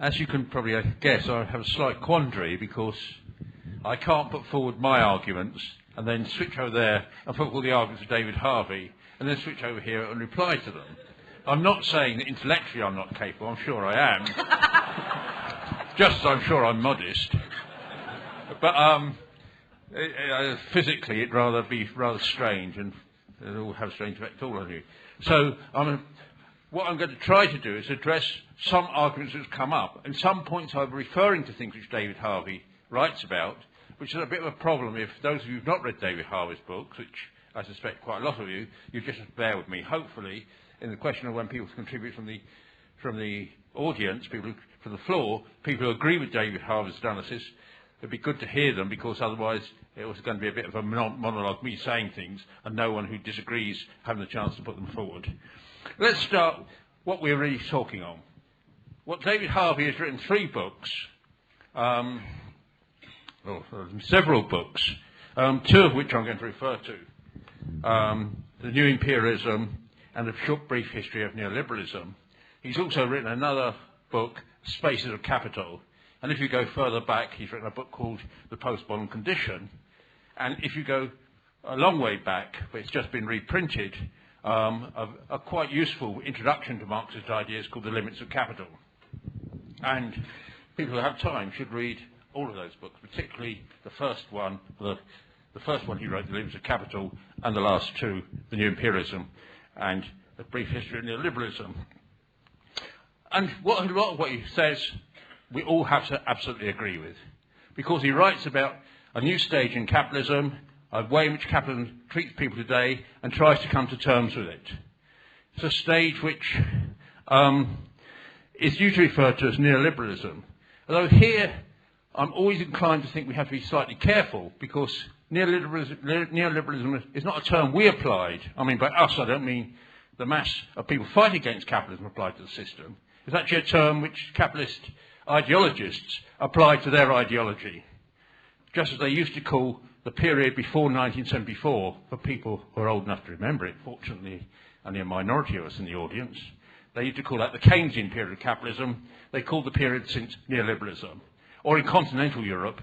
As you can probably guess, I have a slight quandary because I can't put forward my arguments and then switch over there and put all the arguments of David Harvey and then switch over here and reply to them. I'm not saying that intellectually I'm not capable, I'm sure I am. Just as I'm sure I'm modest. But physically it'd rather be rather strange and it will have a strange effect all on you. So what I'm going to try to do is address some arguments that have come up, and some points I'm referring to things which David Harvey writes about, which is a bit of a problem if those of you who've not read David Harvey's books, which I suspect quite a lot of you just bear with me. Hopefully, in the question of when people contribute from the audience, people from the floor, people who agree with David Harvey's analysis, it'd be good to hear them, because otherwise it was going to be a bit of a monologue, me saying things, and no one who disagrees having the chance to put them forward. Let's start what we're really talking on. What David Harvey has written 3 books, several books, 2 of which I'm going to refer to. The New Imperialism and a short brief history of neoliberalism. He's also written another book, Spaces of Capital. And if you go further back, he's written a book called The Post-Modern Condition. And if you go a long way back, but it's just been reprinted, a quite useful introduction to Marxist ideas called The Limits of Capital. And people who have time should read all of those books, particularly the first one, the first one he wrote, The Limits of Capital, and the last 2, The New Imperialism and A Brief History of Neoliberalism. And a lot of what he says we all have to absolutely agree with, because he writes about a new stage in capitalism, a way in which capitalism treats people today and tries to come to terms with it. It's a stage which is usually referred to as neoliberalism, although here I'm always inclined to think we have to be slightly careful, because neoliberalism is not a term we applied. I mean, by us, I don't mean the mass of people fighting against capitalism applied to the system. It's actually a term which capitalist ideologists applied to their ideology, just as they used to call the period before 1974, for people who are old enough to remember it, fortunately only a minority of us in the audience, they used to call that the Keynesian period of capitalism. They called the period since neoliberalism. Or in continental Europe,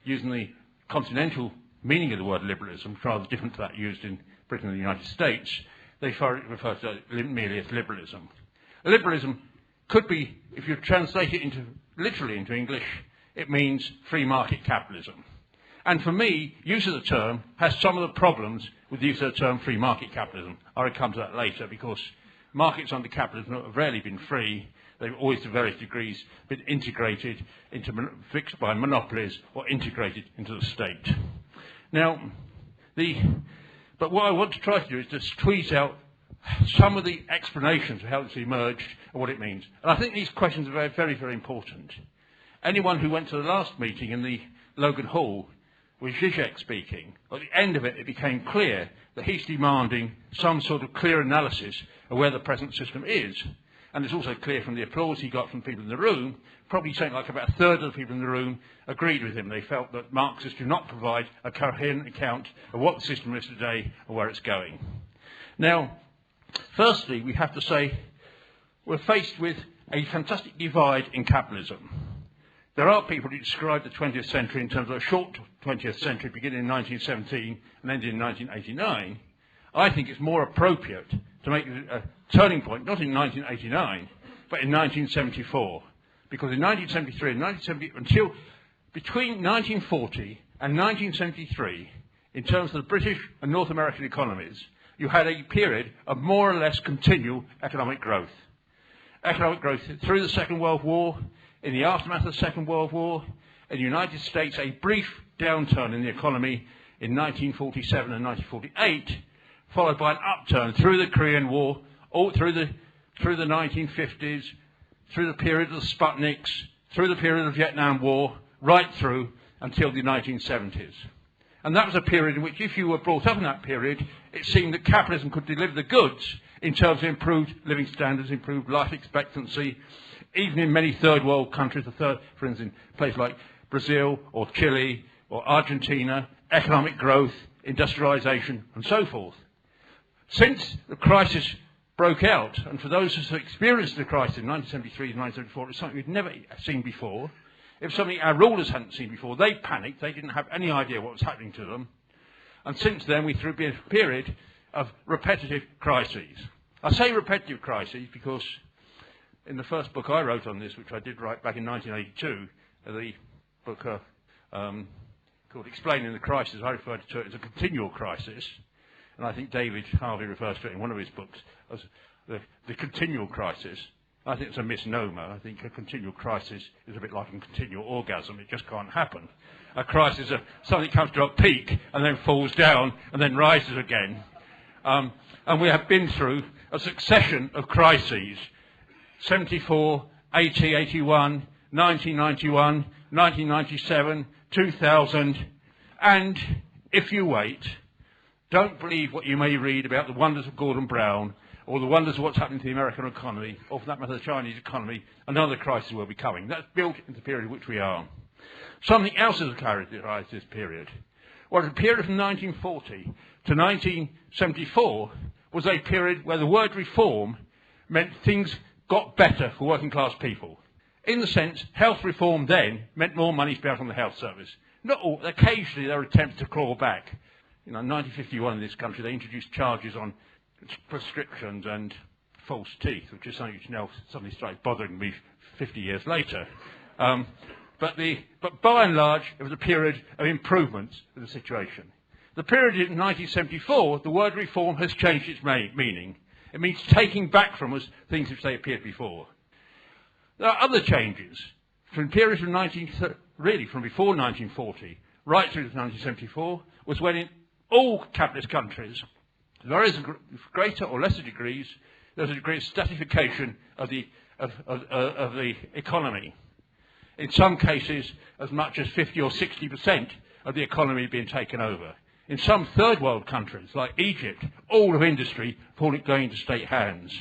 using the continental meaning of the word liberalism, rather different to that used in Britain and the United States, they refer to it merely as liberalism. Liberalism could be, if you translate it literally into English, it means free market capitalism. And for me, use of the term has some of the problems with the use of the term free market capitalism. I'll come to that later, because markets under capitalism have rarely been free. They've always, to various degrees, been integrated into, fixed by monopolies or integrated into the state. Now, but what I want to try to do is to squeeze out some of the explanations of how it's emerged and what it means. And I think these questions are very, very, very important. Anyone who went to the last meeting in the Logan Hall with Zizek speaking, at the end of it, it became clear that he's demanding some sort of clear analysis of where the present system is. And it's also clear from the applause he got from people in the room, probably something like about a third of the people in the room agreed with him. They felt that Marxists do not provide a coherent account of what the system is today or where it's going. Now, firstly, we have to say we're faced with a fantastic divide in capitalism. There are people who describe the 20th century in terms of a short 20th century beginning in 1917 and ending in 1989. I think it's more appropriate to make a turning point, not in 1989, but in 1974. Because in 1973 and 1970, until between 1940 and 1973, in terms of the British and North American economies, you had a period of more or less continual economic growth. Economic growth through the Second World War, in the aftermath of the Second World War, in the United States, a brief downturn in the economy in 1947 and 1948, followed by an upturn through the Korean War, all through the 1950s, through the period of the Sputniks, through the period of the Vietnam War, right through until the 1970s. And that was a period in which, if you were brought up in that period, it seemed that capitalism could deliver the goods in terms of improved living standards, improved life expectancy, even in many third world countries, for instance, in places like Brazil or Chile or Argentina, economic growth, industrialization, and so forth. Since the crisis broke out. And for those who experienced the crisis in 1973 and 1974, it was something we'd never seen before. It was something our rulers hadn't seen before. They panicked. They didn't have any idea what was happening to them. And since then, we've been a period of repetitive crises. I say repetitive crises because in the first book I wrote on this, which I did write back in 1982, the book called Explaining the Crisis, I referred to it as a continual crisis. And I think David Harvey refers to it in one of his books as the continual crisis. I think it's a misnomer. I think a continual crisis is a bit like a continual orgasm. It just can't happen. A crisis is something comes to a peak and then falls down and then rises again. And we have been through a succession of crises. 74, 80, 81, 1991, 1997, 2000. And if you wait, don't believe what you may read about the wonders of Gordon Brown or the wonders of what's happening to the American economy, or for that matter the Chinese economy. Another crisis will be coming. That's built into the period in which we are. Something else has characterised this period. Well, the period from 1940 to 1974 was a period where the word reform meant things got better for working class people. In the sense, health reform then meant more money spent on the health service. Not all, occasionally there were attempts to claw back. In 1951 in this country, they introduced charges on prescriptions and false teeth, which is something which now suddenly started bothering me 50 years later. But by and large, it was a period of improvements in the situation. The period in 1974, the word reform has changed its meaning. It means taking back from us things which they appeared before. There are other changes. From the period from from before 1940 right through to 1974 was when in all capitalist countries, various greater or lesser degrees, there was a degree of stratification of the economy. In some cases, as much as 50 or 60% of the economy being taken over. In some third world countries, like Egypt, all of industry going into state hands.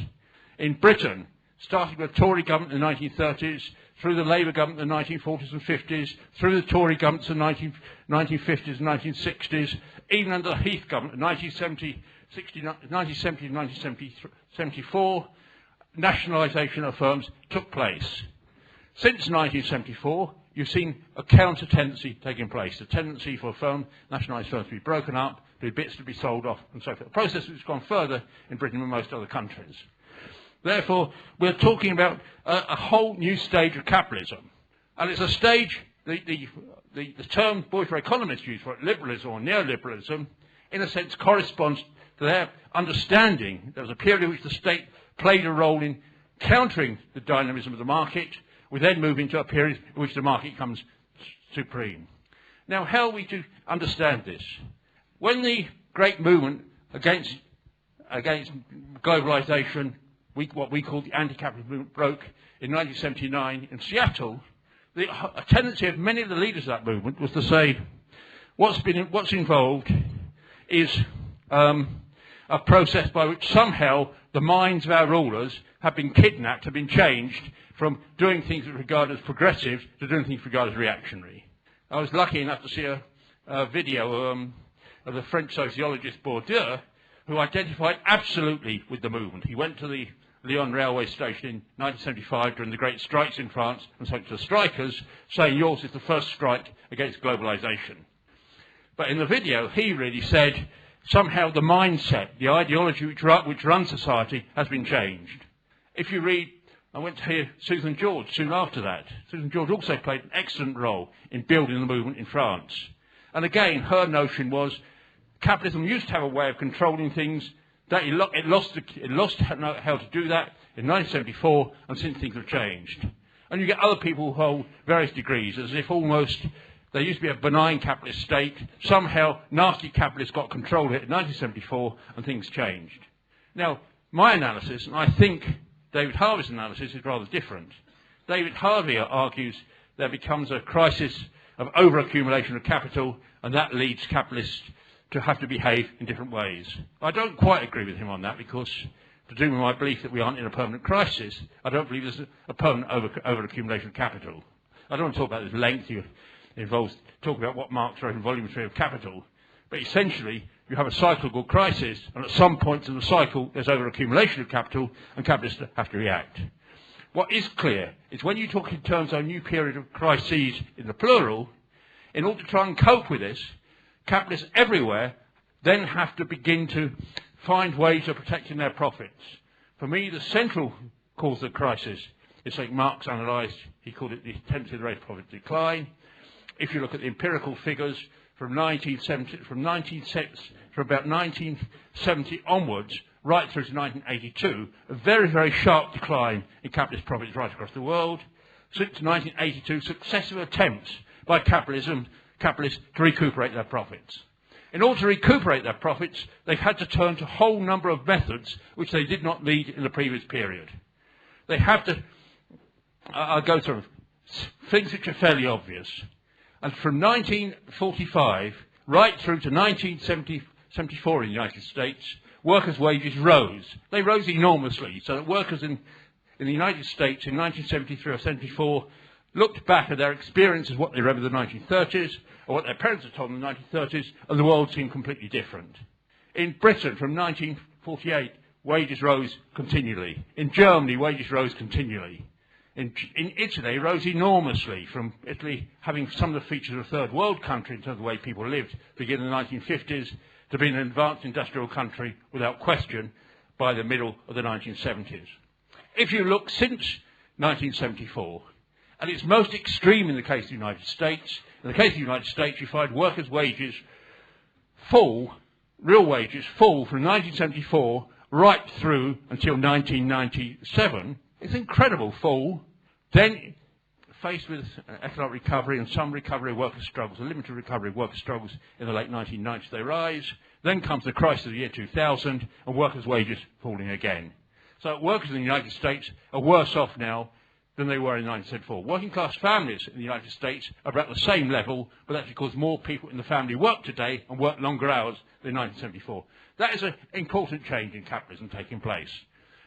In Britain, starting with the Tory government in the 1930s, through the Labour government in the 1940s and 50s, through the Tory governments in the 1950s and 1960s, even under the Heath government in 1970 to 1974, nationalisation of firms took place. Since 1974, you've seen a counter tendency taking place, a tendency for nationalised firms to be broken up, to bits to be sold off, and so forth. A process which has gone further in Britain than most other countries. Therefore, we're talking about a whole new stage of capitalism. And it's a stage, the term bourgeois economists use for it, liberalism or neoliberalism, in a sense corresponds to their understanding. There was a period in which the state played a role in countering the dynamism of the market. We then move into a period in which the market comes supreme. Now, how are we to understand this? When the great movement against globalisation, what we call the anti-capitalist movement, broke in 1979 in Seattle, a tendency of many of the leaders of that movement was to say, what's involved is a process by which somehow the minds of our rulers have been kidnapped, have been changed from doing things regarded as progressive to doing things regarded as reactionary. I was lucky enough to see a video of the French sociologist Bourdieu, who identified absolutely with the movement. He went to the Lyon railway station in 1975 during the great strikes in France and spoke to the strikers, saying yours is the first strike against globalisation. But in the video, he really said somehow the mindset, the ideology which runs society has been changed. If you read, I went to hear Susan George soon after that. Susan George also played an excellent role in building the movement in France. And again, her notion was capitalism used to have a way of controlling things. That it lost how to do that in 1974, and since things have changed. And you get other people who hold various degrees, as if almost there used to be a benign capitalist state. Somehow, nasty capitalists got control of it in 1974, and things changed. Now, my analysis, and I think David Harvey's analysis, is rather different. David Harvey argues there becomes a crisis of overaccumulation of capital, and that leads capitalists to have to behave in different ways. I don't quite agree with him on that, because to do with my belief that we aren't in a permanent crisis, I don't believe there's a permanent overaccumulation of capital. I don't want to talk about this length. It involves talking about what Marx wrote in Volume 3 of Capital. But essentially, you have a cycle called crisis, and at some point in the cycle there's over-accumulation of capital, and capitalists have to react. What is clear is when you talk in terms of a new period of crises in the plural, in order to try and cope with this, capitalists everywhere then have to begin to find ways of protecting their profits. For me, the central cause of the crisis is something Marx analysed. He called it the tendency of the rate of profit decline. If you look at the empirical figures from about 1970 onwards, right through to 1982, a very, very sharp decline in capitalist profits right across the world. Since 1982, successive attempts by capitalists to recuperate their profits. In order to recuperate their profits, they've had to turn to a whole number of methods which they did not need in the previous period. They have to, I'll go through things which are fairly obvious. And from 1945 right through to 1974 in the United States, workers' wages rose. They rose enormously, so that workers in the United States in 1973 or 74 looked back at their experiences, what they remember the 1930s, or what their parents had told them in the 1930s, and the world seemed completely different. In Britain, from 1948, wages rose continually. In Germany, wages rose continually. In Italy, rose enormously, from Italy having some of the features of a third world country in terms of the way people lived, beginning in the 1950s, to being an advanced industrial country, without question, by the middle of the 1970s. If you look since 1974, and it's most extreme in the case of the United States. In the case of the United States, you find workers' wages fall, real wages fall from 1974 right through until 1997. It's an incredible fall. Then, faced with economic recovery and some recovery of workers' struggles, a limited recovery of workers' struggles in the late 1990s, they rise. Then comes the crisis of the year 2000, and workers' wages falling again. So workers in the United States are worse off now than they were in 1974. Working class families in the United States are about the same level, but that's because more people in the family work today and work longer hours than in 1974. That is an important change in capitalism taking place.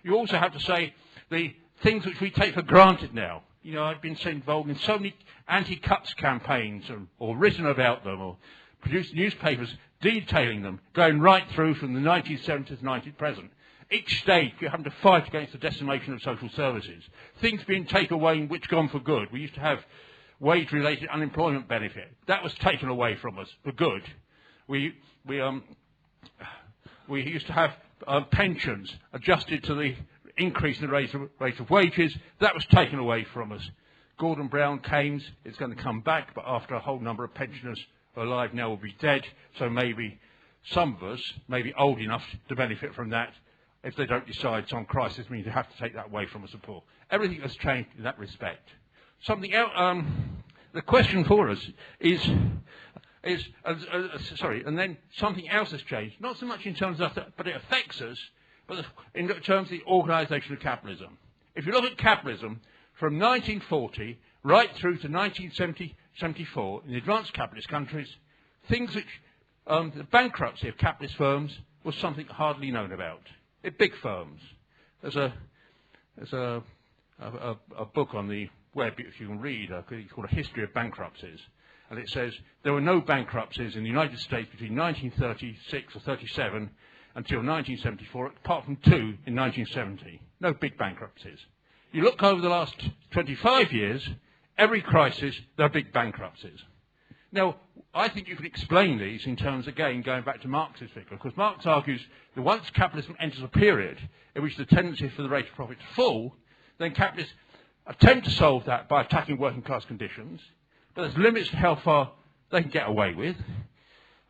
You also have to say the things which we take for granted now. You know, I've been involved in so many anti-cuts campaigns or written about them or produced newspapers detailing them, going right through from the 1970s to present. Each stage you're having to fight against the decimation of social services. Things being taken away which gone for good. We used to have wage-related unemployment benefit. That was taken away from us for good. We used to have pensions adjusted to the increase in the rate of wages. That was taken away from us. Gordon Brown, Keynes, it's going to come back, but after a whole number of pensioners are alive now will be dead, so maybe some of us may be old enough to benefit from that. If they don't decide some crisis means they have to take that away from us and poor. Everything has changed in that respect. Something else, the question for us is and then something else has changed, not so much in terms of that, but it affects us, but in terms of the organisation of capitalism. If you look at capitalism from 1940 right through to 1974 in the advanced capitalist countries, things which the bankruptcy of capitalist firms was something hardly known about. Big firms. There's a book on the web if you can read, it's called A History of Bankruptcies. And it says there were no bankruptcies in the United States between 1936 or 37 until 1974, apart from two in 1970. No big bankruptcies. You look over the last 25 years, every crisis, there are big bankruptcies. Now, I think you can explain these in terms, again, going back to Marx's figure, because Marx argues that once capitalism enters a period in which the tendency for the rate of profit to fall, then capitalists attempt to solve that by attacking working class conditions, but there's limits to how far they can get away with.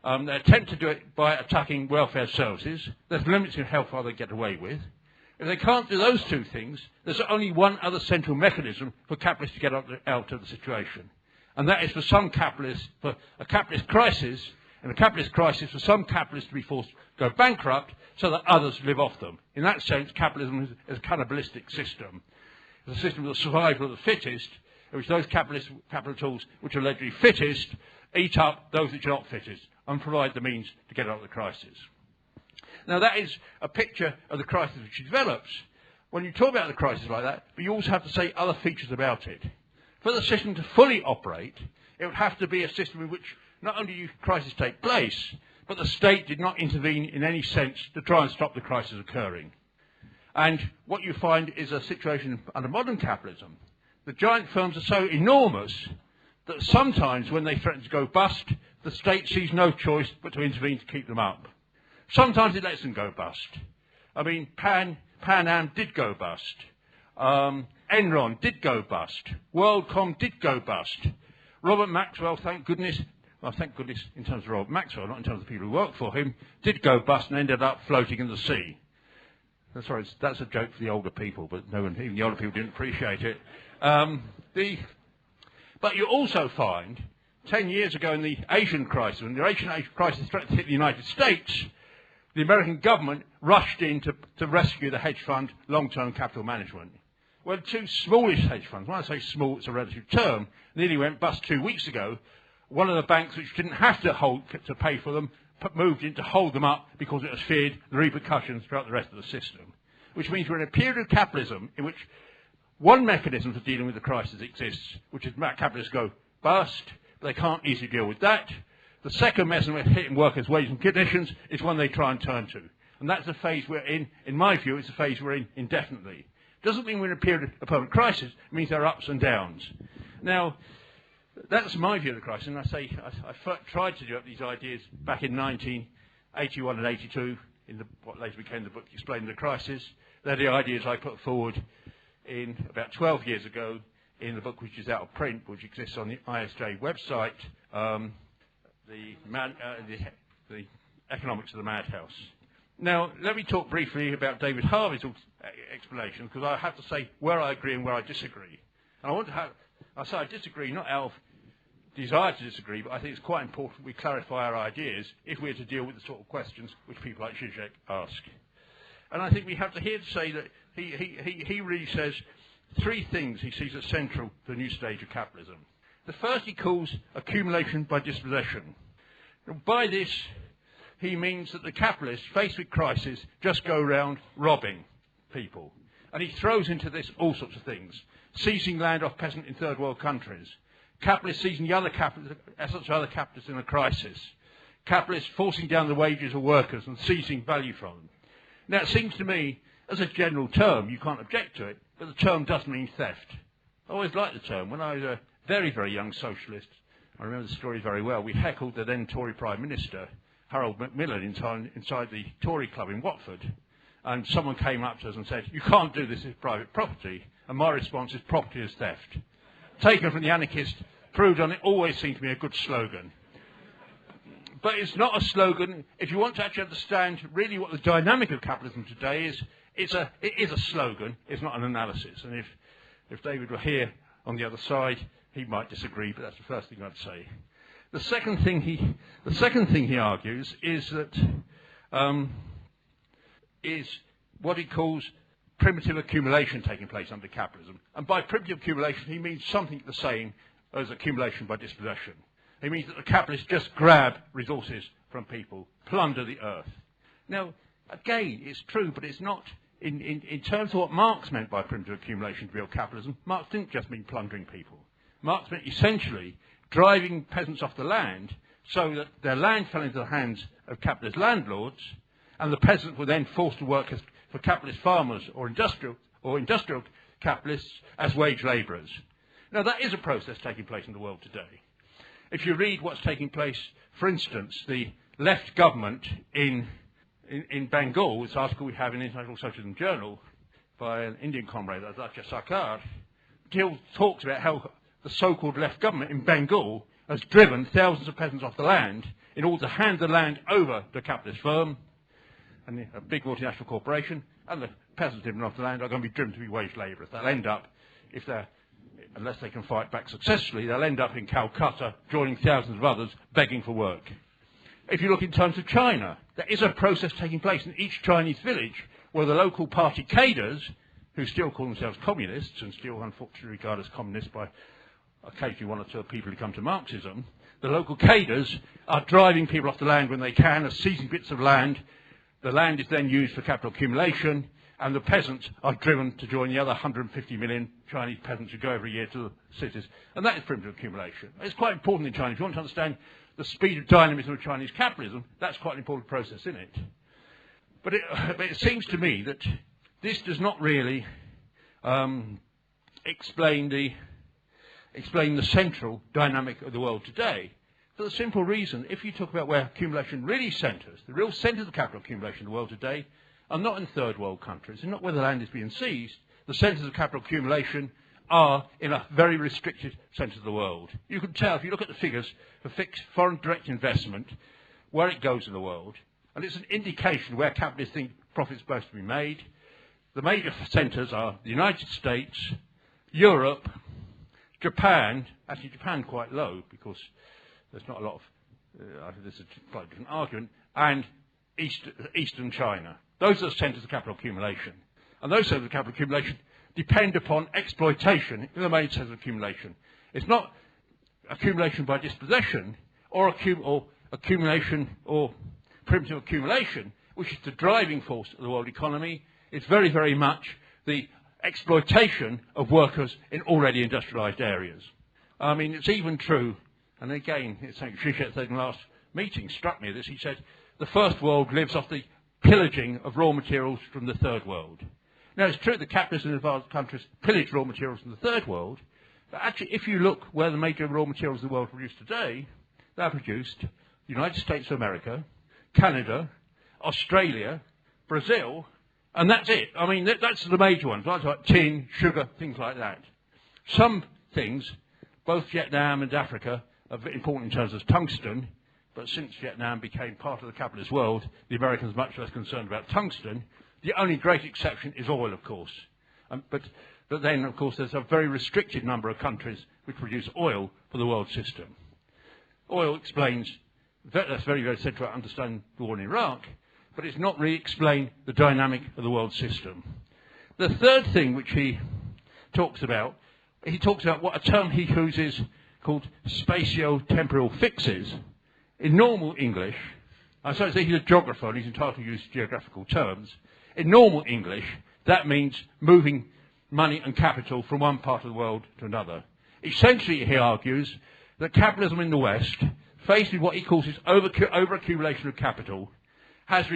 They attempt to do it by attacking welfare services. There's limits to how far they get away with. If they can't do those two things, there's only one other central mechanism for capitalists to get out of the situation. And that is for some capitalists, for a capitalist crisis, and a capitalist crisis for some capitalists to be forced to go bankrupt so that others live off them. In that sense, capitalism is a cannibalistic system. It's a system of the survival of the fittest, in which those capital tools which are allegedly fittest eat up those which are not fittest and provide the means to get out of the crisis. Now that is a picture of the crisis which develops. When you talk about the crisis like that, but you also have to say other features about it. For the system to fully operate, it would have to be a system in which not only do crises take place, but the state did not intervene in any sense to try and stop the crisis occurring. And what you find is a situation under modern capitalism. The giant firms are so enormous that sometimes when they threaten to go bust, the state sees no choice but to intervene to keep them up. Sometimes it lets them go bust. I mean, Pan Am did go bust. Enron did go bust. WorldCom did go bust. Robert Maxwell, thank goodness in terms of Robert Maxwell, not in terms of the people who work for him, did go bust and ended up floating in the sea. Sorry, that's a joke for the older people, but no one, even the older people didn't appreciate it. But you also find, 10 years ago in the Asian crisis, when the Asian crisis threatened to hit the United States, the American government rushed in to rescue the hedge fund long-term capital management. Well, two smallish hedge funds, when I say small, it's a relative term, nearly went bust 2 weeks ago. One of the banks, which didn't have to pay for them, moved in to hold them up because it was feared the repercussions throughout the rest of the system. Which means we're in a period of capitalism in which one mechanism for dealing with the crisis exists, which is capitalists go bust, but they can't easily deal with that. The second mechanism of hitting workers' wages and conditions is one they try and turn to. And that's the phase we're in my view, it's a phase we're in indefinitely. Doesn't mean we're in a period of permanent crisis, it means there are ups and downs. Now, that's my view of the crisis, and I tried to do up these ideas back in 1981 and 82, in what later became the book Explaining the Crisis. They're the ideas I put forward in about 12 years ago in the book which is out of print, which exists on the ISJ website, the Economics of the Madhouse. Now, let me talk briefly about David Harvey's explanation, because I have to say where I agree and where I disagree. And I say I disagree not out of desire to disagree, but I think it's quite important we clarify our ideas if we're to deal with the sort of questions which people like Zizek ask. And I think we have to here to say that he really says three things he sees as central to the new stage of capitalism. The first he calls accumulation by dispossession. By this, he means that the capitalists, faced with crisis, just go around robbing people. And he throws into this all sorts of things. Seizing land off peasants in third world countries. Capitalists seizing the other capitalists in a crisis. Capitalists forcing down the wages of workers and seizing value from them. Now, it seems to me, as a general term, you can't object to it, but the term does mean theft. I always liked the term. When I was a very, very young socialist, I remember the story very well, we heckled the then Tory Prime Minister, Harold Macmillan, inside the Tory club in Watford. And someone came up to us and said, "You can't do this as private property." And my response is, property is theft. Taken from the anarchist, proved on it, always seemed to be a good slogan. But it's not a slogan. If you want to actually understand really what the dynamic of capitalism today is, it is a slogan, it's not an analysis. And if David were here on the other side, he might disagree, but that's the first thing I'd say. The second thing he argues is that is what he calls primitive accumulation taking place under capitalism. And by primitive accumulation, he means something the same as accumulation by dispossession. He means that the capitalists just grab resources from people, plunder the earth. Now, again, it's true, but it's not. In terms of what Marx meant by primitive accumulation to real capitalism, Marx didn't just mean plundering people. Marx meant essentially driving peasants off the land so that their land fell into the hands of capitalist landlords, and the peasants were then forced to work for capitalist farmers or industrial capitalists as wage labourers. Now, that is a process taking place in the world today. If you read what's taking place, for instance, the left government in Bengal, this article we have in the International Socialism Journal by an Indian comrade, Rajya Sarkar, talks about how the so-called left government in Bengal has driven thousands of peasants off the land in order to hand the land over to a capitalist firm and a big multinational corporation, and the peasants driven off the land are going to be driven to be wage labourers. They'll end up, unless they can fight back successfully, they'll end up in Calcutta joining thousands of others begging for work. If you look in terms of China, there is a process taking place in each Chinese village where the local party cadres, who still call themselves communists and still unfortunately regarded as communists by occasionally one or two people who come to Marxism, the local cadres are driving people off the land when they can, are seizing bits of land. The land is then used for capital accumulation, and the peasants are driven to join the other 150 million Chinese peasants who go every year to the cities. And that is primitive accumulation. It's quite important in China. If you want to understand the speed of dynamism of Chinese capitalism, that's quite an important process, isn't it? But it seems to me that this does not really explain the central dynamic of the world today. For the simple reason, if you talk about where accumulation really centres, the real centres of capital accumulation in the world today are not in third world countries, and not where the land is being seized. The centres of capital accumulation are in a very restricted centre of the world. You can tell if you look at the figures for fixed foreign direct investment, where it goes in the world, and it's an indication where capitalists think profits are supposed to be made. The major centres are the United States, Europe, Japan, actually Japan quite low because there's not a lot of, I think this is a slightly different argument, and Eastern China. Those are the centres of capital accumulation. And those centres of capital accumulation depend upon exploitation in the main centres of accumulation. It's not accumulation by dispossession or accumulation or primitive accumulation, which is the driving force of the world economy. It's very, very much the exploitation of workers in already industrialised areas. I mean, it's even true, and again, it's something Zizek said in the last meeting, struck me this, he said, the first world lives off the pillaging of raw materials from the third world. Now, it's true that capitalists in advanced countries pillage raw materials from the third world, but actually, if you look where the major raw materials of the world are produced today, they're produced in the United States of America, Canada, Australia, Brazil, and that's it. I mean, that's the major ones, like tin, sugar, things like that. Some things, both Vietnam and Africa, are important in terms of tungsten, but since Vietnam became part of the capitalist world, the Americans are much less concerned about tungsten. The only great exception is oil, of course. But then, of course, there's a very restricted number of countries which produce oil for the world system. Oil explains, that's very, very central to understand the war in Iraq, but it's not really explained the dynamic of the world system. The third thing which he talks about what a term he uses called spatio-temporal fixes. In normal English, I'm sorry, he's a geographer and he's entitled to use geographical terms. In normal English, that means moving money and capital from one part of the world to another. Essentially, he argues that capitalism in the West, faced with what he calls its over-accumulation of capital, has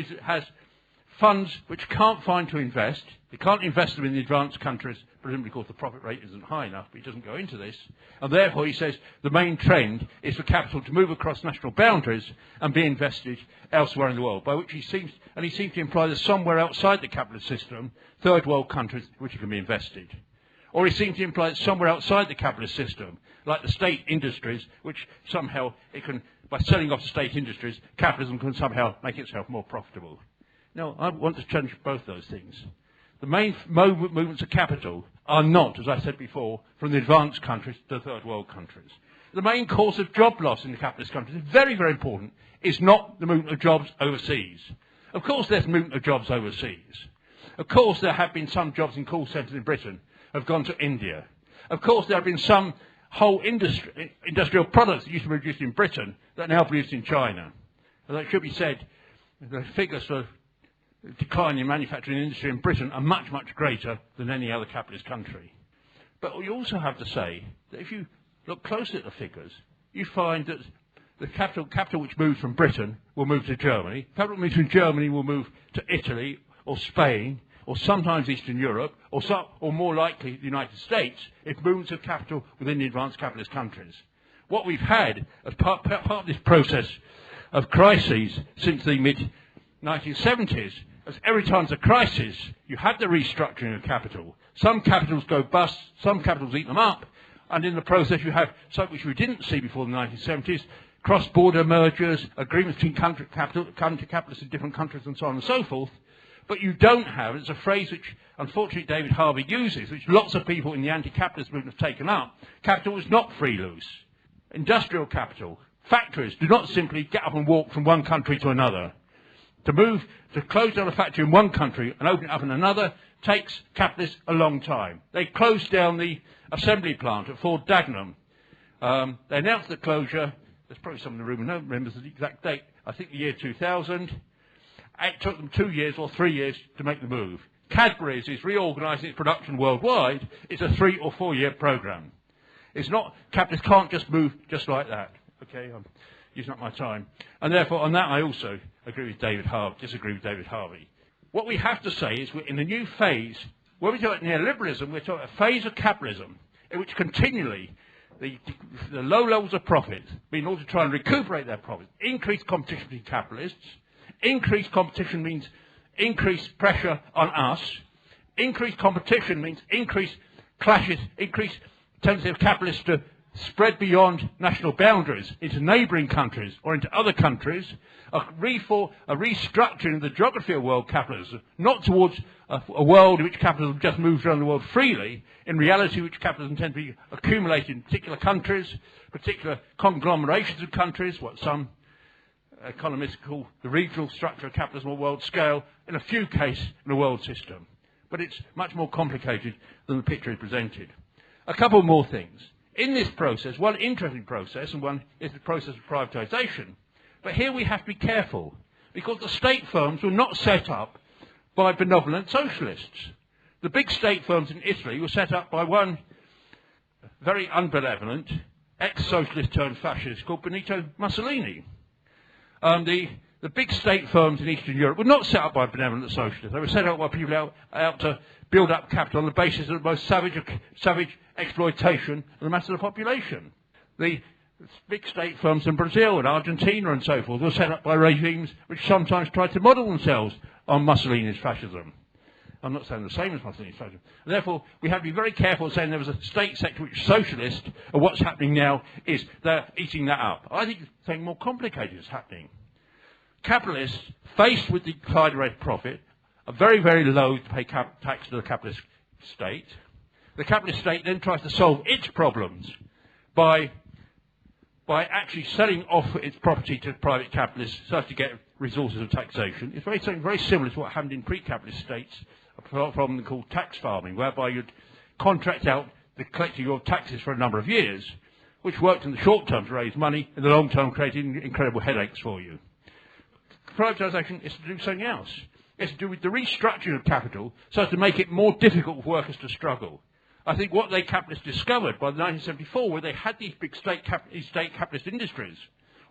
funds which can't find to invest. They can't invest them in the advanced countries, presumably because the profit rate isn't high enough, but he doesn't go into this. And therefore, he says, the main trend is for capital to move across national boundaries and be invested elsewhere in the world, by which he seems to imply that somewhere outside the capitalist system, third world countries which it can be invested. Or he seems to imply that somewhere outside the capitalist system, like the state industries, which somehow it can, by selling off state industries, capitalism can somehow make itself more profitable. No, I want to challenge both those things. The main movements of capital are not, as I said before, from the advanced countries to the third world countries. The main cause of job loss in the capitalist countries is very, very important. It's not the movement of jobs overseas. Of course there's movement of jobs overseas. Of course there have been some jobs in call centres in Britain have gone to India. Of course there have been some whole industrial products that used to be produced in Britain that are now produced in China. As it should be said, the figures for decline in manufacturing industry in Britain are much, much greater than any other capitalist country. But we also have to say that if you look closely at the figures, you find that the capital which moves from Britain will move to Germany. Capital which moves from Germany will move to Italy or Spain or sometimes Eastern Europe or more likely the United States if movements of capital within the advanced capitalist countries. What we've had as part of this process of crises since the mid-1970s, as every time there's a crisis, you have the restructuring of capital. Some capitals go bust, some capitals eat them up, and in the process you have something which we didn't see before the 1970s, cross-border mergers, agreements between country capitalists in different countries and so on and so forth. But you don't have, it's a phrase which unfortunately David Harvey uses, which lots of people in the anti-capitalist movement have taken up. Capital is not free loose. Industrial capital, factories do not simply get up and walk from one country to another. To close down a factory in one country and open it up in another takes capitalists a long time. They closed down the assembly plant at Fort Dagenham. They announced the closure. There's probably someone in the room who remembers the exact date. I think the year 2000. It took them 2 years or 3 years to make the move. Cadbury's is reorganising its production worldwide. It's a 3 or 4 year programme. It's not, capitalists can't just move just like that. Okay, using up my time. And therefore, on that, I also disagree with David Harvey. What we have to say is we're in a new phase. When we talk about neoliberalism, we're talking about a phase of capitalism in which continually the low levels of profit, in order to try and recuperate their profits, increased competition between capitalists. Increased competition means increased pressure on us. Increased competition means increased clashes, increased tendency of capitalists to spread beyond national boundaries into neighbouring countries or into other countries, a restructuring of the geography of world capitalism, not towards a world in which capitalism just moves around the world freely, in reality which capitalism tends to be accumulated in particular countries, particular conglomerations of countries, what some economists call the regional structure of capitalism on a world scale, in a few cases in a world system. But it's much more complicated than the picture is presented. A couple more things. In this process, one interesting process, and one is the process of privatisation. But here we have to be careful, because the state firms were not set up by benevolent socialists. The big state firms in Italy were set up by one very unbenevolent ex-socialist turned fascist called Benito Mussolini. The big state firms in Eastern Europe were not set up by benevolent socialists. They were set up by people out to build up capital on the basis of the most savage exploitation of the mass of the population. The big state firms in Brazil and Argentina and so forth were set up by regimes which sometimes tried to model themselves on Mussolini's fascism. I'm not saying the same as Mussolini's fascism. And therefore, we have to be very careful saying there was a state sector which is socialist, and what's happening now is they're eating that up. I think something more complicated is happening. Capitalists, faced with the decline rate of profit, are very, very loath to pay tax to the capitalist state. The capitalist state then tries to solve its problems by actually selling off its property to private capitalists so as to get resources of taxation. It's something very similar to what happened in pre-capitalist states, a problem called tax farming, whereby you'd contract out the collecting of taxes for a number of years, which worked in the short term to raise money, in the long term creating incredible headaches for you. Privatisation is to do something else. It's to do with the restructuring of capital so as to make it more difficult for workers to struggle. I think what the capitalists discovered by 1974, where they had these big state capitalist industries,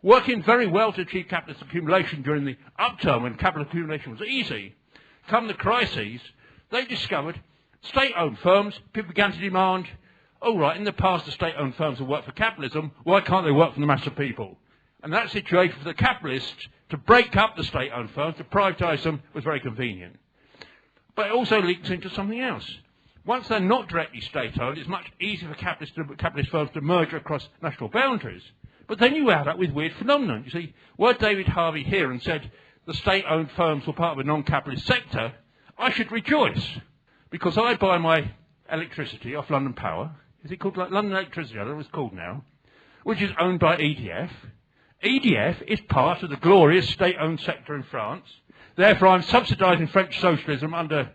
working very well to achieve capitalist accumulation during the upturn when capital accumulation was easy, come the crises, they discovered state-owned firms, people began to demand, oh right, in the past the state-owned firms have worked for capitalism, why can't they work for the mass of people? And that situation for the capitalists to break up the state-owned firms, to privatise them, was very convenient. But it also links into something else. Once they're not directly state-owned, it's much easier for capitalist firms to merge across national boundaries. But then you add up with weird phenomenon. You see, were David Harvey here and said the state-owned firms were part of a non-capitalist sector, I should rejoice, because I buy my electricity off London Power. Is it called London Electricity? I don't know what it's called now. Which is owned by EDF. EDF is part of the glorious state-owned sector in France. Therefore, I'm subsidising French socialism under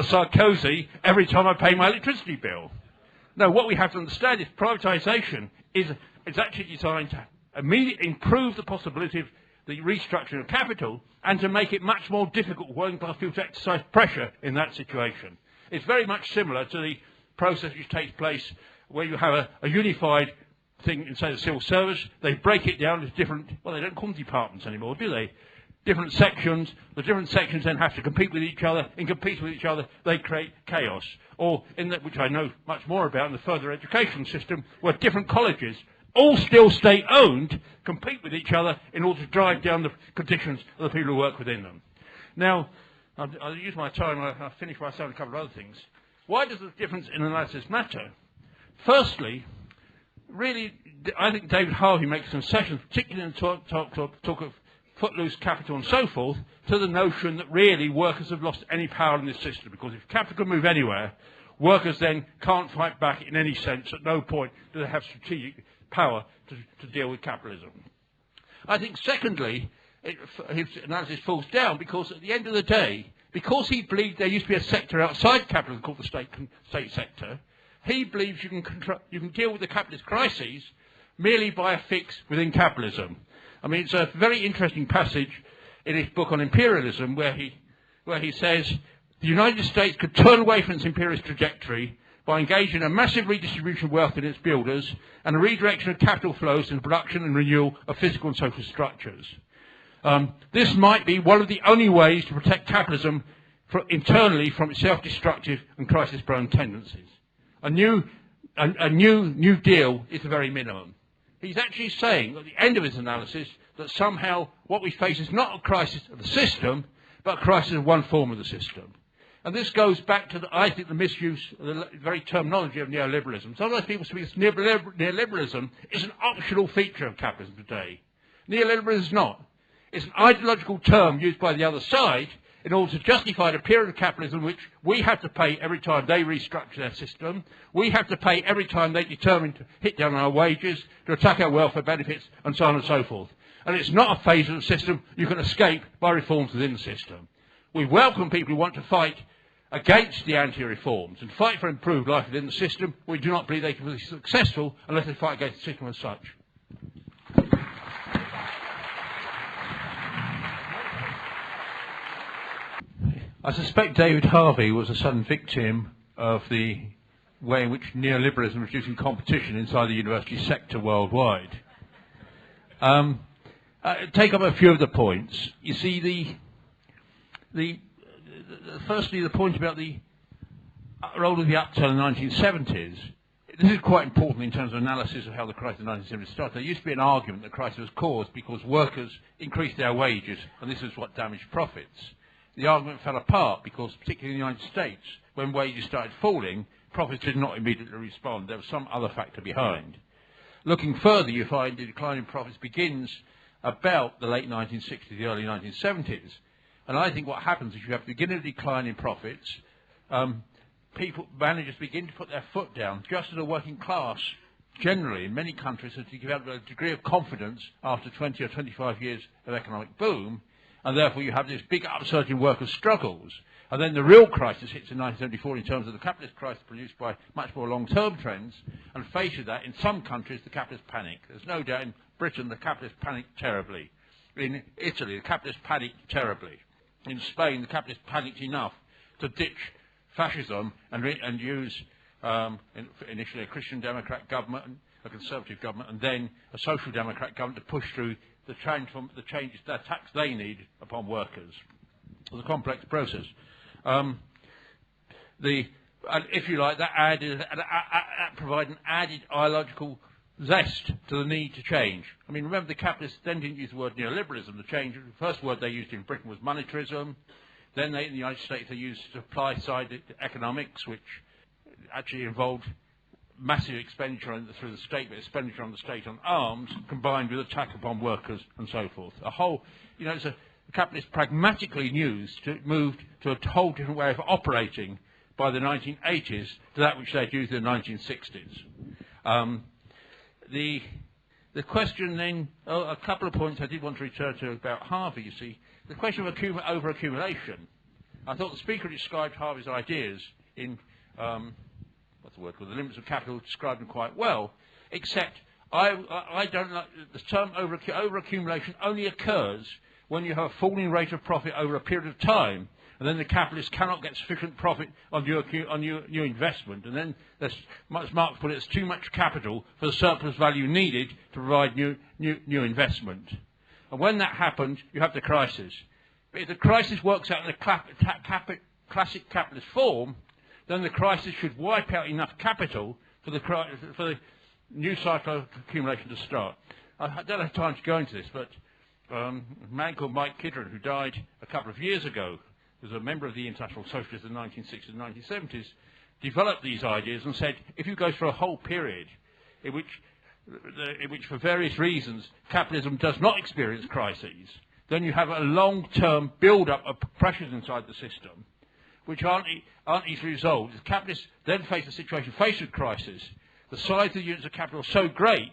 Sarkozy every time I pay my electricity bill. No, what we have to understand is privatisation is actually designed to immediately improve the possibility of the restructuring of capital and to make it much more difficult for working class people to exercise pressure in that situation. It's very much similar to the process which takes place where you have a unified thing in, say, the civil service. They break it down into different, well, they don't call them departments anymore, do they? Different sections. The different sections then have to compete with each other. In competing with each other, they create chaos. Or, in that, which I know much more about in the further education system, where different colleges, all still state-owned, compete with each other in order to drive down the conditions of the people who work within them. Now, I'll use my time, I'll finish by saying a couple of other things. Why does the difference in analysis matter? Firstly, really, I think David Harvey makes concessions, particularly in talk of footloose capital and so forth, to the notion that really workers have lost any power in this system, because if capital can move anywhere, workers then can't fight back in any sense. At no point do they have strategic power to deal with capitalism. I think, secondly, his analysis falls down because at the end of the day, because he believed there used to be a sector outside capitalism called the state sector, he believes you can deal with the capitalist crises merely by a fix within capitalism. I mean, it's a very interesting passage in his book on imperialism where he says the United States could turn away from its imperialist trajectory by engaging in a massive redistribution of wealth in its builders and a redirection of capital flows into production and renewal of physical and social structures. This might be one of the only ways to protect capitalism internally from its self-destructive and crisis-prone tendencies. A new deal is the very minimum. He's actually saying at the end of his analysis that somehow what we face is not a crisis of the system, but a crisis of one form of the system. And this goes back to, I think, the misuse of the very terminology of neoliberalism. Sometimes people speak of neoliberalism is an optional feature of capitalism today. Neoliberalism is not. It's an ideological term used by the other side in order to justify the period of capitalism which we have to pay every time they restructure their system. We have to pay every time they determine to hit down our wages, to attack our welfare benefits, and so on and so forth. And it's not a phase of the system you can escape by reforms within the system. We welcome people who want to fight against the anti-reforms and fight for improved life within the system. We do not believe they can be successful unless they fight against the system as such. I suspect David Harvey was a sudden victim of the way in which neoliberalism is reducing competition inside the university sector worldwide. Take up a few of the points. You see, firstly, the point about the role of the upturn in the 1970s. This is quite important in terms of analysis of how the crisis in the 1970s started. There used to be an argument that the crisis was caused because workers increased their wages, and this is what damaged profits. The argument fell apart because, particularly in the United States, when wages started falling, profits did not immediately respond. There was some other factor behind. Looking further, you find the decline in profits begins about the late 1960s, the early 1970s. And I think what happens is you have to begin a decline in profits. Managers begin to put their foot down, just as the working class, generally, in many countries, has developed a degree of confidence after 20 or 25 years of economic boom. And therefore you have this big upsurge in workers' struggles. And then the real crisis hits in 1974 in terms of the capitalist crisis produced by much more long-term trends. And faced with that, in some countries, the capitalists panic. There's no doubt in Britain the capitalists panicked terribly. In Italy, the capitalists panicked terribly. In Spain, the capitalists panicked enough to ditch fascism and use initially a Christian Democrat government, a conservative government, and then a social democrat government to push through the changes, the attacks they need upon workers. It was a complex process. If you like, that provided an added ideological zest to the need to change. I mean, remember, the capitalists then didn't use the word neoliberalism. The first word they used in Britain was monetarism. Then in the United States they used supply-side economics, which actually involved massive expenditure through the state, but expenditure on the state on arms, combined with attack upon workers and so forth. The capitalists pragmatically moved to a whole different way of operating by the 1980s to that which they'd used in the 1960s. The question then, a couple of points I did want to return to about Harvey, you see. The question of over-accumulation. I thought the speaker described Harvey's ideas in the limits of capital, described them quite well, except I don't like the term over-accumulation only occurs when you have a falling rate of profit over a period of time, and then the capitalist cannot get sufficient profit on new investment, and then there's, as Marx put it, there's too much capital for the surplus value needed to provide new investment. And when that happens, you have the crisis. But if the crisis works out in a classic capitalist form, then the crisis should wipe out enough capital for the new cycle of accumulation to start. I don't have time to go into this, but a man called Mike Kidron, who died a couple of years ago, was a member of the International Socialists in the 1960s and 1970s, developed these ideas and said, if you go through a whole period in which for various reasons capitalism does not experience crises, then you have a long-term build-up of pressures inside the system which aren't easily resolved. If capitalists then face a situation faced with crisis, the size of the units of capital is so great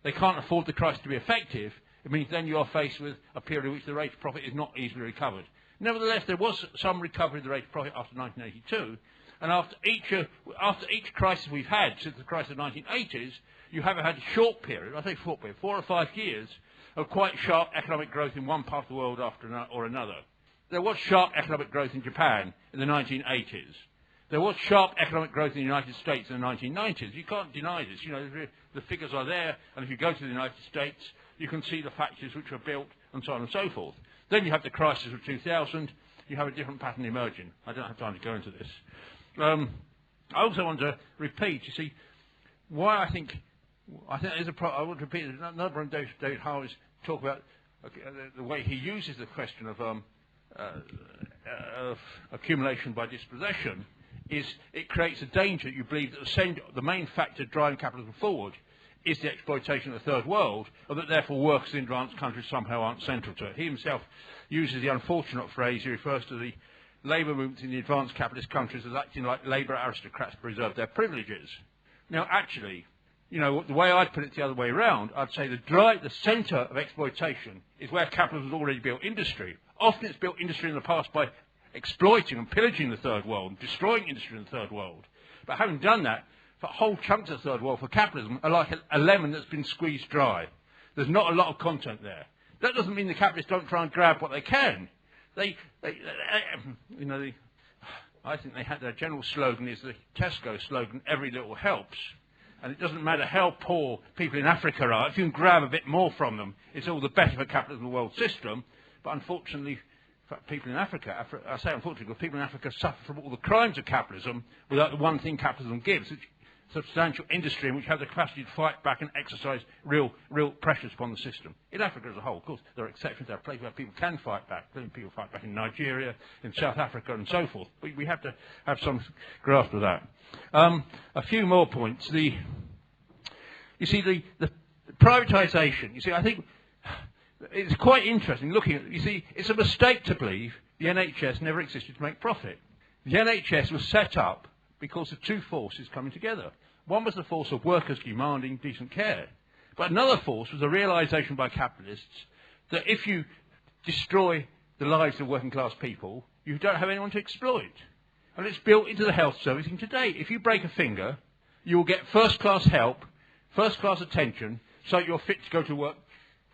they can't afford the crisis to be effective. It means then you are faced with a period in which the rate of profit is not easily recovered. Nevertheless, there was some recovery of the rate of profit after 1982, and after each crisis we've had since the crisis of the 1980s, you have had a short period, I say short period, 4 or 5 years, of quite sharp economic growth in one part of the world or another. There was sharp economic growth in Japan in the 1980s. There was sharp economic growth in the United States in the 1990s. You can't deny this. You know, the figures are there, and if you go to the United States, you can see the factories which were built, and so on and so forth. Then you have the crisis of 2000. You have a different pattern emerging. I don't have time to go into this. I also want to repeat, you see, why I think there's a I want to repeat another one. David Harvey's talk about the way he uses the question of accumulation by dispossession is it creates a danger that you believe that the main factor driving capitalism forward is the exploitation of the third world, and that therefore workers in advanced countries somehow aren't central to it. He himself uses the unfortunate phrase, he refers to the labour movements in the advanced capitalist countries as acting like labour aristocrats to preserve their privileges. Now actually, you know, the way I'd put it the other way around, I'd say the centre of exploitation is where capitalism has already built industry. Often it's built industry in the past by exploiting and pillaging the third world, and destroying industry in the third world. But having done that, for whole chunks of the third world for capitalism are like a lemon that's been squeezed dry. There's not a lot of content there. That doesn't mean the capitalists don't try and grab what they can. I think they had their general slogan is the Tesco slogan, every little helps. And it doesn't matter how poor people in Africa are, if you can grab a bit more from them, it's all the better for capitalism and the world system. But unfortunately, for people in Africa, I say unfortunately, because people in Africa suffer from all the crimes of capitalism without the one thing capitalism gives, which substantial industry in which have the capacity to fight back and exercise real pressures upon the system. In Africa as a whole, of course, there are exceptions. There are places where people can fight back. People fight back in Nigeria, in South Africa, and so forth. But we have to have some grasp of that. A few more points. You see, the privatisation. You see, I think it's quite interesting looking at. You see, it's a mistake to believe the NHS never existed to make profit. The NHS was set up because of two forces coming together. One was the force of workers demanding decent care. But another force was a realisation by capitalists that if you destroy the lives of working class people, you don't have anyone to exploit. And it's built into the health service even today. If you break a finger, you will get first-class help, first-class attention, so you're fit to go to work.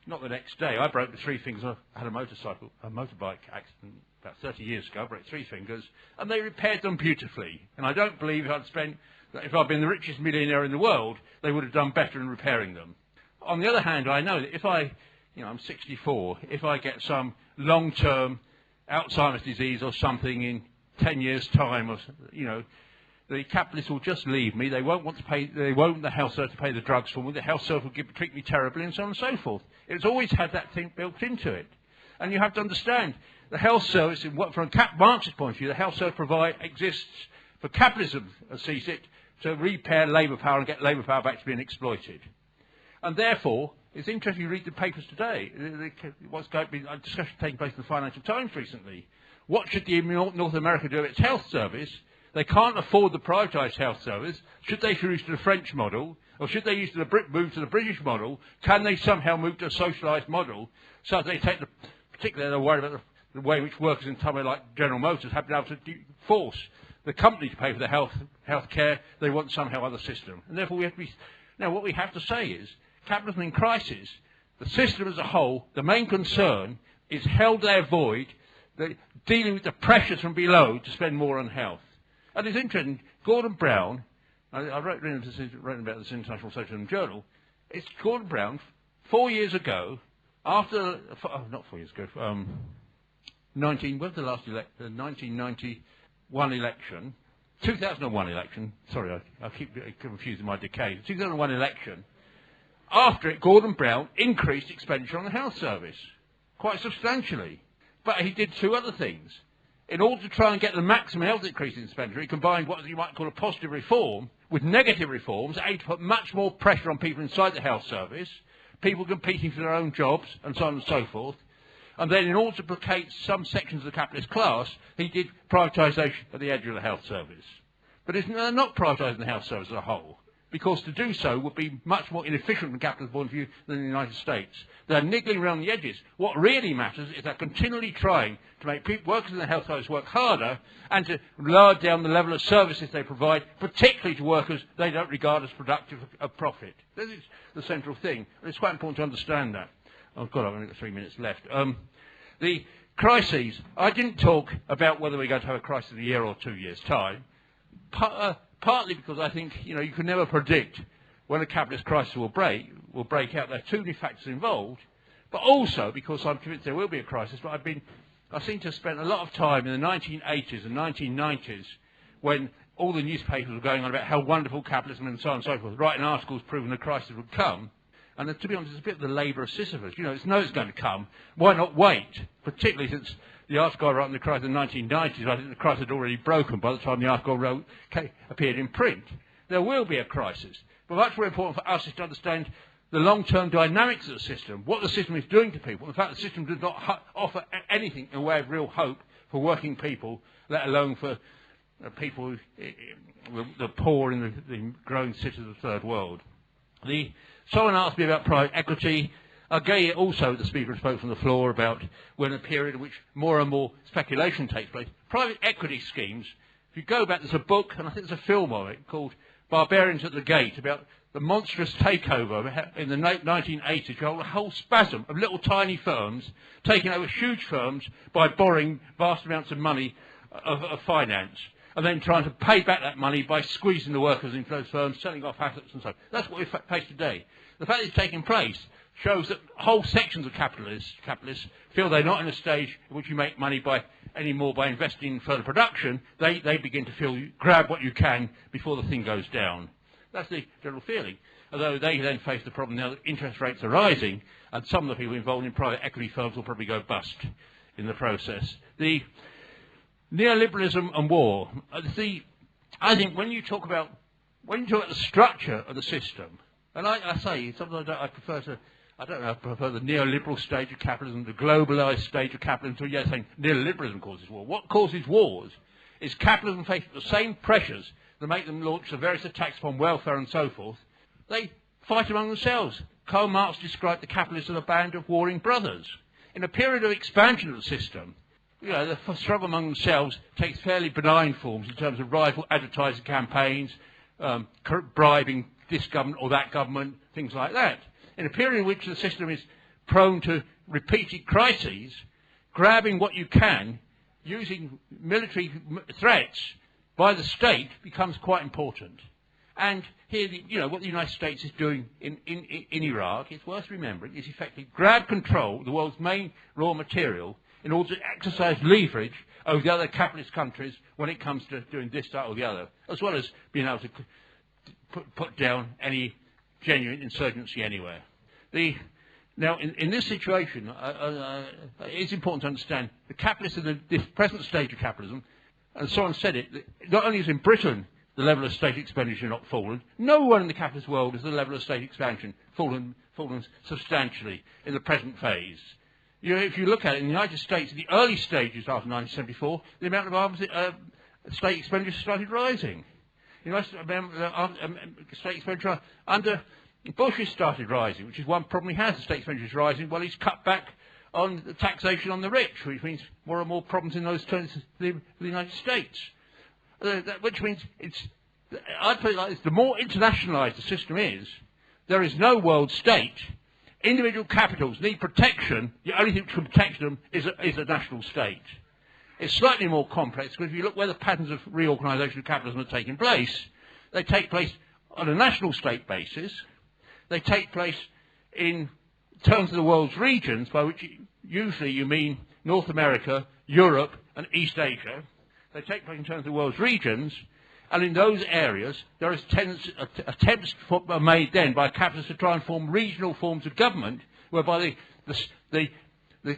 Not the next day. I broke the three fingers. I had a motorbike accident about 30 years ago. I broke three fingers, and they repaired them beautifully. And I don't believe if I'd been the richest millionaire in the world, they would have done better in repairing them. On the other hand, I know that if I'm 64, if I get some long-term Alzheimer's disease or something in 10 years' time, or the capitalists will just leave me. They won't want to pay. They won't want the health service to pay the drugs for me. The health service will treat me terribly, and so on and so forth. It's always had that thing built into it, and you have to understand the health service. From a Marxist point of view, the health service exists for capitalism, as sees it, to repair labour power and get labour power back to being exploited. And therefore, it's interesting you read the papers today. What's been a discussion taking place in the Financial Times recently. What should North America do with its health service? They can't afford the privatised health service. Should they use the French model, or should they move to the British model? Can they somehow move to a socialised model so that they take particularly they're worried about the way in which workers in somewhere like General Motors have been able to force the company to pay for the health care. They want somehow other system, and therefore what we have to say is capitalism in crisis. The system as a whole, the main concern is held there void, dealing with the pressures from below to spend more on health. And it's interesting, Gordon Brown, I wrote about this in International Socialism Journal, it's Gordon Brown, 4 years ago, not 4 years ago, 1991 election, 2001 election, sorry, I keep confusing my decades, 2001 election, after it, Gordon Brown increased expenditure on the health service, quite substantially. But he did two other things. In order to try and get the maximum health increase in expenditure, he combined what you might call a positive reform with negative reforms, aimed to put much more pressure on people inside the health service, people competing for their own jobs, and so on and so forth. And then in order to placate some sections of the capitalist class, he did privatisation at the edge of the health service. But they're not privatising the health service as a whole, because to do so would be much more inefficient from a capitalist point of view than in the United States. They're niggling around the edges. What really matters is they're continually trying to make workers in the health service work harder and to lower down the level of services they provide, particularly to workers they don't regard as productive of profit. This is the central thing, and it's quite important to understand that. Oh, God, I've only got 3 minutes left. The crises, I didn't talk about whether we're going to have a crisis in a year or 2 years' time. partly because I think you can never predict when a capitalist crisis will break out. There are too many factors involved, but also because I'm convinced there will be a crisis. But I seem to have spent a lot of time in the 1980s and 1990s when all the newspapers were going on about how wonderful capitalism and so on and so forth, writing articles proving the crisis would come. And to be honest, it's a bit of the labour of Sisyphus. It's going to come. Why not wait? Particularly since the article I wrote on the crisis in the 1990s, I think the crisis had already broken by the time the article I wrote appeared in print. There will be a crisis. But much more important for us is to understand the long-term dynamics of the system, what the system is doing to people. In fact, the system does not offer anything in the way of real hope for working people, let alone for people, the poor in the growing cities of the third world. Someone asked me about private equity. I gave also, the speaker spoke from the floor about when a period in which more and more speculation takes place. Private equity schemes, if you go back, there's a book, and I think there's a film of it, called Barbarians at the Gate, about the monstrous takeover in the 1980s, a whole spasm of little tiny firms taking over huge firms by borrowing vast amounts of money of finance, and then trying to pay back that money by squeezing the workers into those firms, selling off assets and so on. That's what we face today. The fact it's taking place shows that whole sections of capitalists feel they're not in a stage in which you make money anymore by investing in further production. They begin to feel you grab what you can before the thing goes down. That's the general feeling. Although they then face the problem now that interest rates are rising, and some of the people involved in private equity firms will probably go bust in the process. The neoliberalism and war. I think when you talk about the structure of the system, and I say sometimes I prefer the neoliberal stage of capitalism, the globalised stage of capitalism. So yes, saying neoliberalism causes war. What causes wars is capitalism faced with the same pressures that make them launch the various attacks upon welfare and so forth. They fight among themselves. Karl Marx described the capitalists as a band of warring brothers. In a period of expansion of the system, the struggle among themselves takes fairly benign forms in terms of rival advertising campaigns, bribing this government or that government, things like that. In a period in which the system is prone to repeated crises, grabbing what you can, using military threats by the state becomes quite important. And here, what the United States is doing in Iraq, it's worth remembering, is effectively grab control of the world's main raw material in order to exercise leverage over the other capitalist countries when it comes to doing this, that or the other, as well as being able to put down any genuine insurgency anywhere. Now, in this situation, it's important to understand the capitalists in this present stage of capitalism, and someone said it, not only is in Britain the level of state expenditure not fallen, nowhere in the capitalist world has the level of state expansion fallen substantially in the present phase. If you look at it, in the United States, in the early stages after 1974, the amount of state expenditure started rising. State expenditure under Bush started rising, which is one problem he has. The state expenditure is rising. Well, he's cut back on the taxation on the rich, which means more and more problems in those terms for the United States. Which means I'd put it like this: the more internationalised the system is, there is no world state. Individual capitals need protection. The only thing which can protect them is a national state. It's slightly more complex because if you look where the patterns of reorganisation of capitalism are taking place, they take place on a national state basis. They take place in terms of the world's regions, by which usually you mean North America, Europe, and East Asia. They take place in terms of the world's regions, and in those areas there is attempts made then by capitalists to try and form regional forms of government, whereby the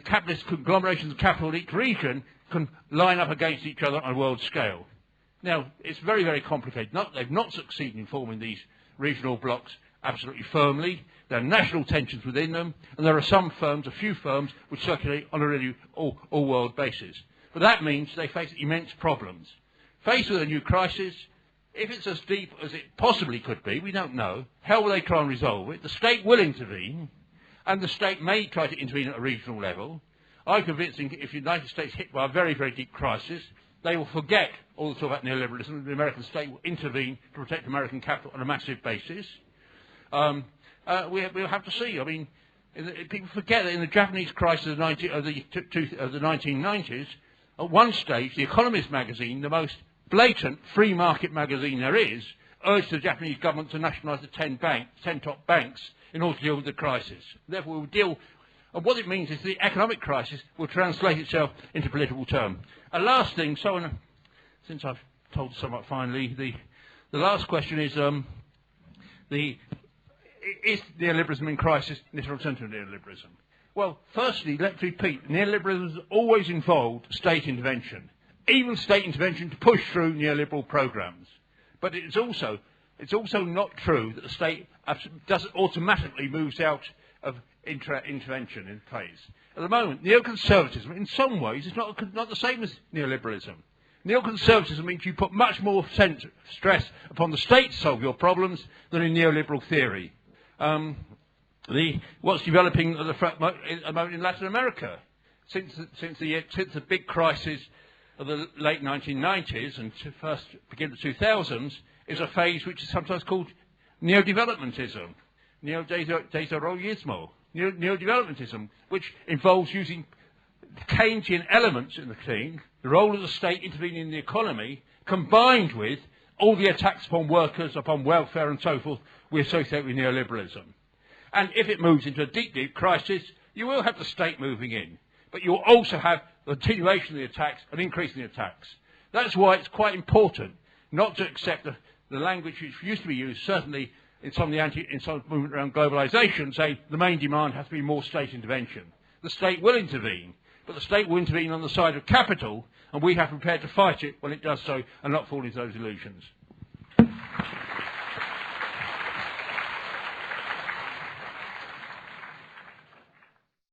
capitalist conglomerations of capital in each region can line up against each other on a world scale. Now, it's very, very complicated. They've not succeeded in forming these regional blocks absolutely firmly. There are national tensions within them, and there are some firms, a few firms, which circulate on a really all-world basis. But that means they face immense problems. Faced with a new crisis, if it's as deep as it possibly could be, we don't know, how will they try and resolve it? The state will intervene, and the state may try to intervene at a regional level. I'm convinced if the United States hit by a very, very deep crisis, they will forget all the talk about neoliberalism, and the American state will intervene to protect American capital on a massive basis. We'll have to see. I mean, people forget that in the Japanese crisis of the 1990s, at one stage, The Economist magazine, the most blatant free market magazine there is, urged the Japanese government to nationalise the 10 top banks in order to deal with the crisis. Therefore, we'll deal, and what it means is the economic crisis will translate itself into political terms. A last thing, since I've told somewhat finally, the last question is, is neoliberalism in crisis in its alternative neoliberalism? Well, firstly, let's repeat, neoliberalism has always involved state intervention, even state intervention to push through neoliberal programs. But it's also not true that the state doesn't automatically moves out of intervention in place. At the moment, neoconservatism, in some ways, is not the same as neoliberalism. Neoconservatism means you put much more stress upon the state to solve your problems than in neoliberal theory. What's developing at the moment in Latin America, since the big crisis of the late 1990s and first begin of the 2000s, is a phase which is sometimes called neodevelopmentism, neodevelopmentism, which involves using Keynesian elements in the thing, the role of the state intervening in the economy, combined with all the attacks upon workers, upon welfare and so forth we associate with neoliberalism. And if it moves into a deep, deep crisis, you will have the state moving in. But you'll also have the continuation of the attacks and increase in the attacks. That's why it's quite important not to accept the language which used to be used, certainly in some of the movement around globalisation, saying the main demand has to be more state intervention. The state will intervene, but the state will intervene on the side of capital, and we have prepared to fight it when it does so and not fall into those illusions.